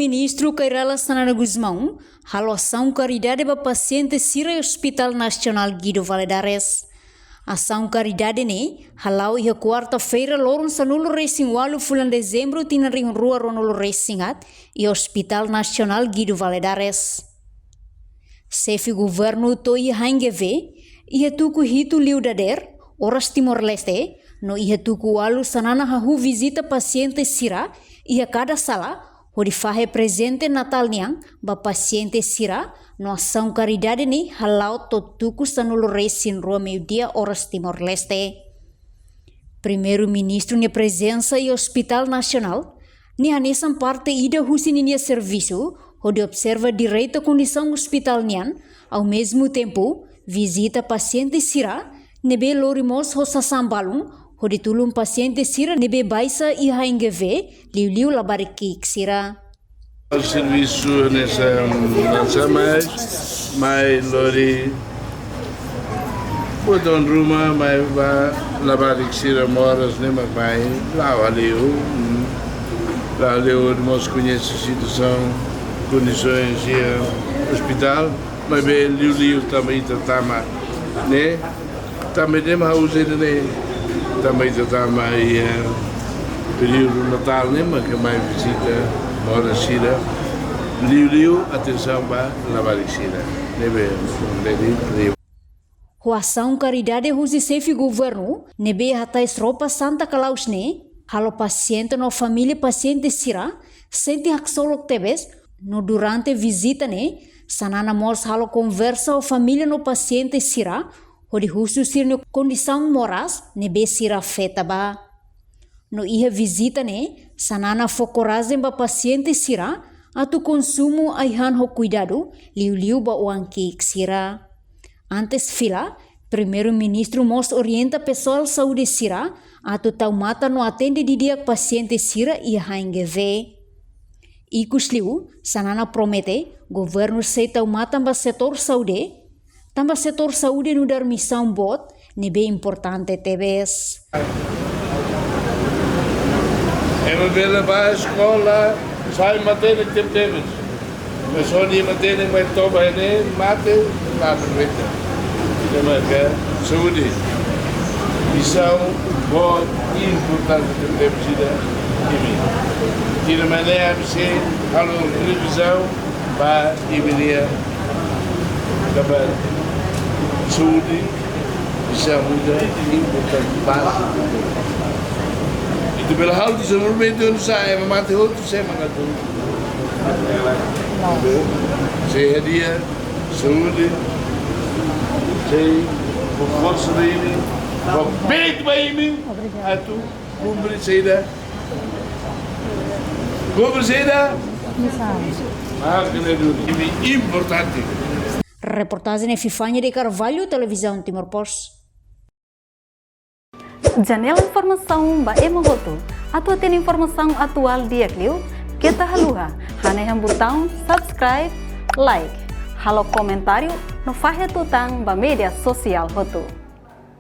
Primeiro-Ministro Cairala Sanana Guzmão halo ação caridade para paciente sira Hospital Nacional Guido Valadares. Ação caridade ne halau ia quarta-feira lorong sanulo racing walu fulan dezembro tina ring rua ronolo racingat e Hospital Nacional Guido Valadares. Sefi governo toi hangeve ia tuku hitu liudader oras Timor-Leste no ia tuku walu sanana hahu visita paciente sira ia cada sala hori fahe presente natal niang ba paciente sira no ação caridade ni halau totuku sanulo resin rua meio-dia horas Timor-Leste. Primeiro-Ministro ni presença e Hospital Nacional ni hanesan parte ida husininia serviço onde observa direito a condição hospital nian ao mesmo tempo visita paciente sira nebe lorimos hosa sambalung onde tulung paciente sira nebe baisa e haingeve liu labariki sira. O serviço nessa mais lori botam rumah mais va labarik sira moras nem mais lá valeu nós conhece a situação condições e hospital mas bem liu também tratama né também tem mais usina né também tratama e período natal né mas que mais visita Mora sira, liu atenção para lavar sira. Nebe, o ação caridade husi sefi governo nebe hatais roupa Santa Claus ne halo paciente no família paciente sira senti hak solok tebes no durante visita ne sanana mos halo conversa o família no paciente sira hodi husu sir no condição moras nebe sira feta ba. No ia visita ne, sanana focorazem ba paciente sira, atu consumo aihan ho cuidado, liu ba uangki sira. Antes fila, Primeiro-Ministro mos orienta pessoal saúde sira, atu tau mata no atende di dia paciente sira ia haingeve. Ikus liu, sanana promete, governo sei tau mata ba setor saúde, tamba setor saúde no dar missão bot, nebe importante tebes. we willen bij school zijn meteen in tip Davis. We zullen niet meteen met top en mate laten weten. Dat maakt zo niet. Die zou wel importante tip Davis hier. Die de meneer hebben gezien, hallo televisie, maar die meneer dat bij zo niet. Die zou moeten importante basis. Itu bila hal di seluruh media saya memati hotu saya mengatakan. Saya dia seluruh saya berforsa ini, berbeda ini, itu memberi saya ini importante. Reportagem Epifânia de Carvalho, Televisão Timor-Poste. Janela informação ba emohoto. Atua tem informação atual dia Clio. Kita haluha. Haneham botão subscribe, like. Halo comentário no fahe tutang ba media sosial hoto.